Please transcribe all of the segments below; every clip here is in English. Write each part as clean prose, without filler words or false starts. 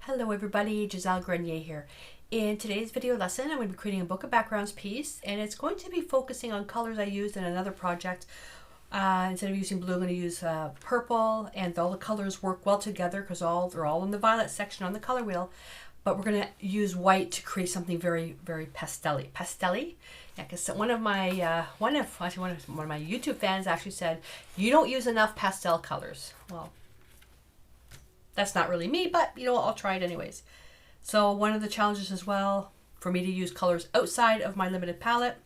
Hello everybody, Gisele Grenier here. In today's video lesson, I'm going to be creating a book of backgrounds piece, and it's going to be focusing on colors I used in another project. Instead of using blue, I'm going to use purple, and all the colors work well together because they're all in the violet section on the color wheel. But we're going to use white to create something very, very pastel-y. Pastel-y? Yeah, because one of my YouTube fans actually said, "You don't use enough pastel colors." Well, that's not really me, but I'll try it anyways. So one of the challenges as well for me to use colors outside of my limited palette.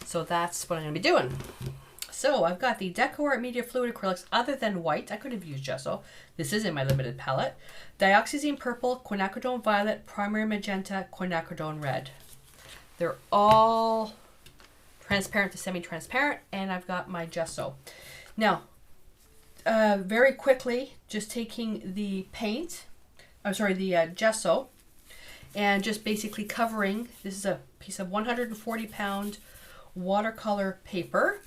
So that's what I'm going to be doing. So I've got the DecoArt Media Fluid Acrylics other than white. I could have used Gesso. This is in my limited palette. Dioxazine Purple, Quinacridone Violet, Primary Magenta, Quinacridone Red. They're all transparent to semi-transparent, and I've got my Gesso. Now, very quickly, just taking the Gesso, and just basically covering, this is a piece of 140-pound watercolor paper.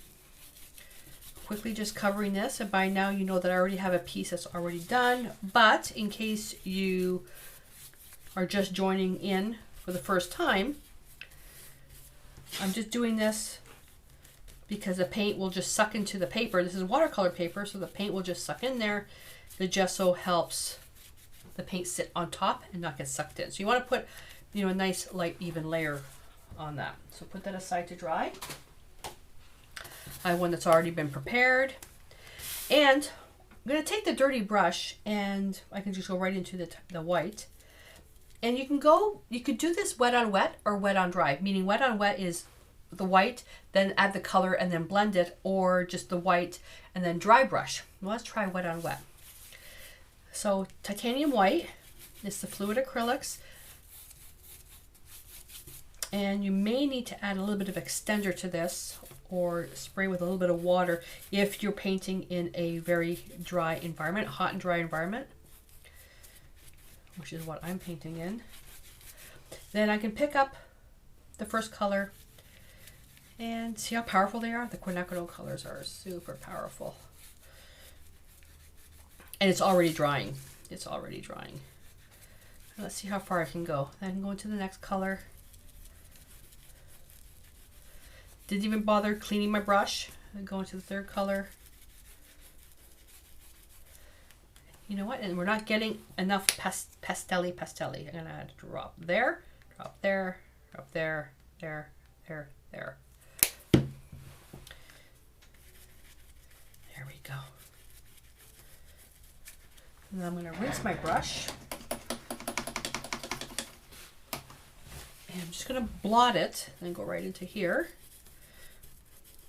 Quickly just covering this, and by now you know that I already have a piece that's already done, but in case you are just joining in for the first time, I'm just doing this because the paint will just suck into the paper. This is watercolor paper, so the paint will just suck in there. The Gesso helps the paint sit on top and not get sucked in. So you want to put, a nice light even layer on that. So put that aside to dry. I have one that's already been prepared. And I'm going to take the dirty brush, and I can just go right into the white. And you could do this wet on wet or wet on dry, meaning wet on wet is the white, then add the color and then blend it, or just the white and then dry brush. Well, let's try wet on wet. So titanium white is the fluid acrylics, and you may need to add a little bit of extender to this or spray with a little bit of water if you're painting in a very dry environment, hot and dry environment, which is what I'm painting in. Then I can pick up the first color and see how powerful they are. The quinacridone colors are super powerful. And it's already drying. It's already drying. Let's see how far I can go. Then I can go into the next color. Didn't even bother cleaning my brush. And go into the third color. You know what? And we're not getting enough pastelly. I'm gonna add a drop there, drop there, drop there, there, there, there. There we go. And I'm going to rinse my brush. And I'm just going to blot it and go right into here.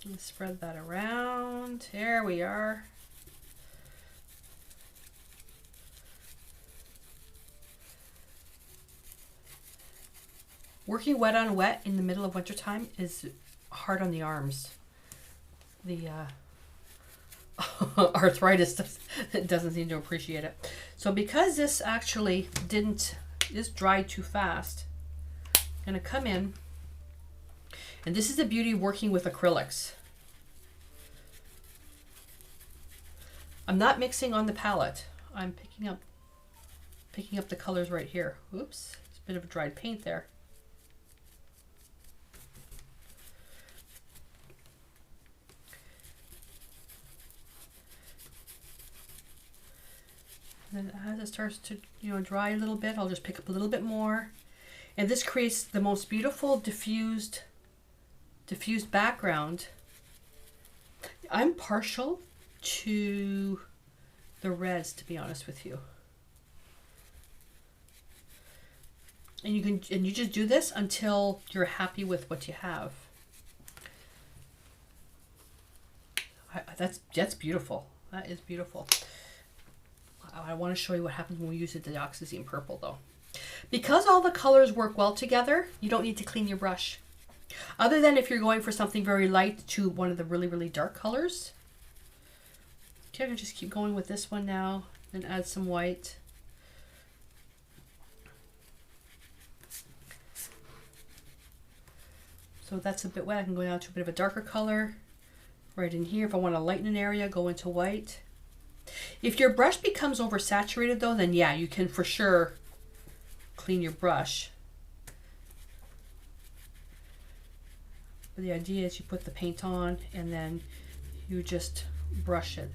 And spread that around. There we are. Working wet on wet in the middle of wintertime is hard on the arms. The arthritis doesn't seem to appreciate it. So because this actually this dried too fast, I'm going to come in, and this is the beauty of working with acrylics. I'm not mixing on the palette. I'm picking up the colors right here. Oops, it's a bit of dried paint there. And then as it starts to dry a little bit, I'll just pick up a little bit more. And this creates the most beautiful diffused background. I'm partial to the reds, to be honest with you. And you just do this until you're happy with what you have. That's beautiful. That is beautiful. I want to show you what happens when we use the dioxazine purple though. Because all the colors work well together, you don't need to clean your brush. Other than if you're going for something very light to one of the really, really dark colors. Okay, I can just keep going with this one now and add some white. So that's a bit wet. I can go down to a bit of a darker color right in here. If I want to lighten an area, go into white. If your brush becomes oversaturated though, then yeah, you can for sure clean your brush. But the idea is you put the paint on and then you just brush it.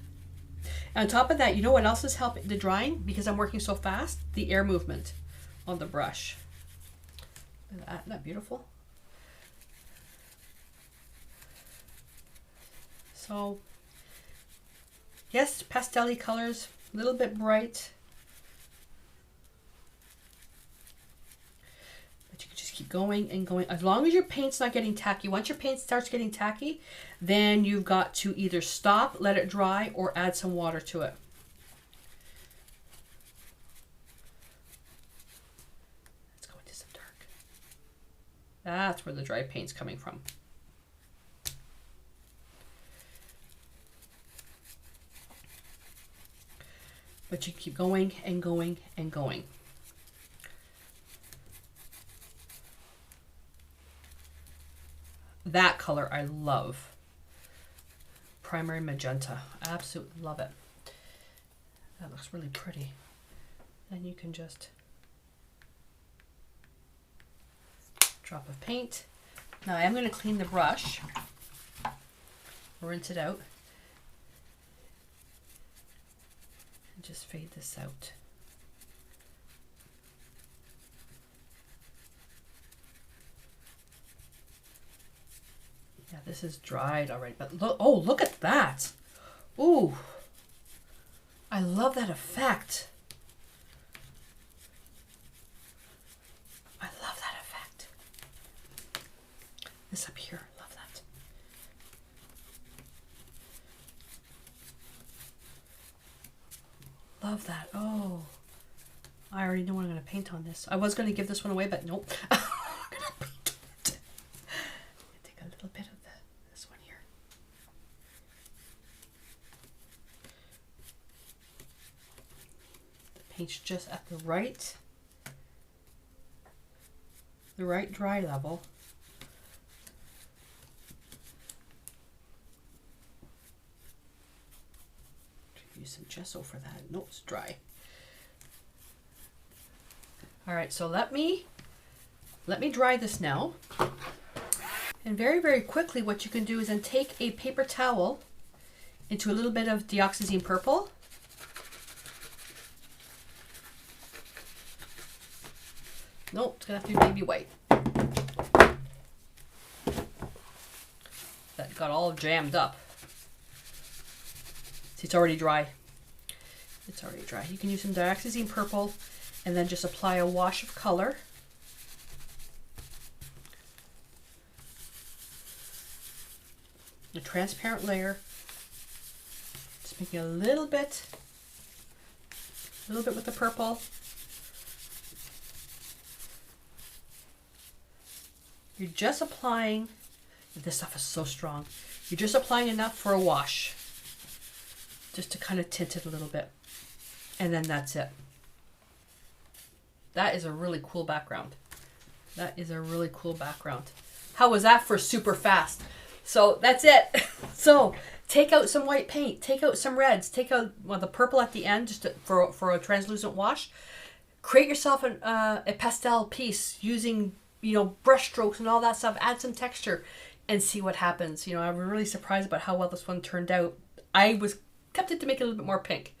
And on top of that, you know what else is helping the drying? Because I'm working so fast, the air movement on the brush. Isn't that beautiful? So, yes, pastel-y colors, a little bit bright. But you can just keep going and going. As long as your paint's not getting tacky. Once your paint starts getting tacky, then you've got to either stop, let it dry, or add some water to it. Let's go into some dark. That's where the dry paint's coming from. But you keep going and going and going. That color I love. Primary magenta. I absolutely love it. That looks really pretty. Then you can just drop of paint. Now I'm going to clean the brush. Rinse it out. And just fade this out. Yeah, this is dried already, but look, oh, look at that. Ooh, I love that effect. I love that effect. This up here, love that. Love that. Oh, I already know what I'm going to paint on this. I was going to give this one away, but nope. I'm going to paint it. Take a little bit of this one here. The paint's just at the right dry level. Use some gesso for that. No, it's dry. All right, so let me dry this now. And very, very quickly, what you can do is then take a paper towel into a little bit of dioxazine purple. Nope, it's gonna have to be baby white. That got all jammed up. See, it's already dry. It's already dry. You can use some dioxazine purple and then just apply a wash of color. A transparent layer. Just making a little bit with the purple. You're just applying, this stuff is so strong. You're just applying enough for a wash. Just to kind of tint it a little bit. And then that's it. That is a really cool background. That is a really cool background. How was that for super fast? So that's it. So take out some white paint, take out some reds, take out the purple at the end just for a translucent wash. Create yourself a pastel piece using, you know, brush strokes and all that stuff. Add some texture and see what happens. You know, I'm really surprised about how well this one turned out. I was tempted to make it a little bit more pink.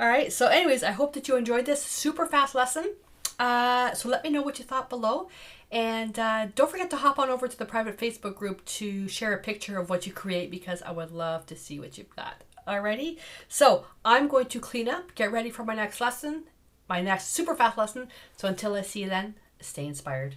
All right, so anyways, I hope that you enjoyed this super fast lesson. So let me know what you thought below, and don't forget to hop on over to the private Facebook group to share a picture of what you create, because I would love to see what you've got. Alrighty, so I'm going to clean up, get ready for my next lesson, my next super fast lesson. So until I see you then, stay inspired.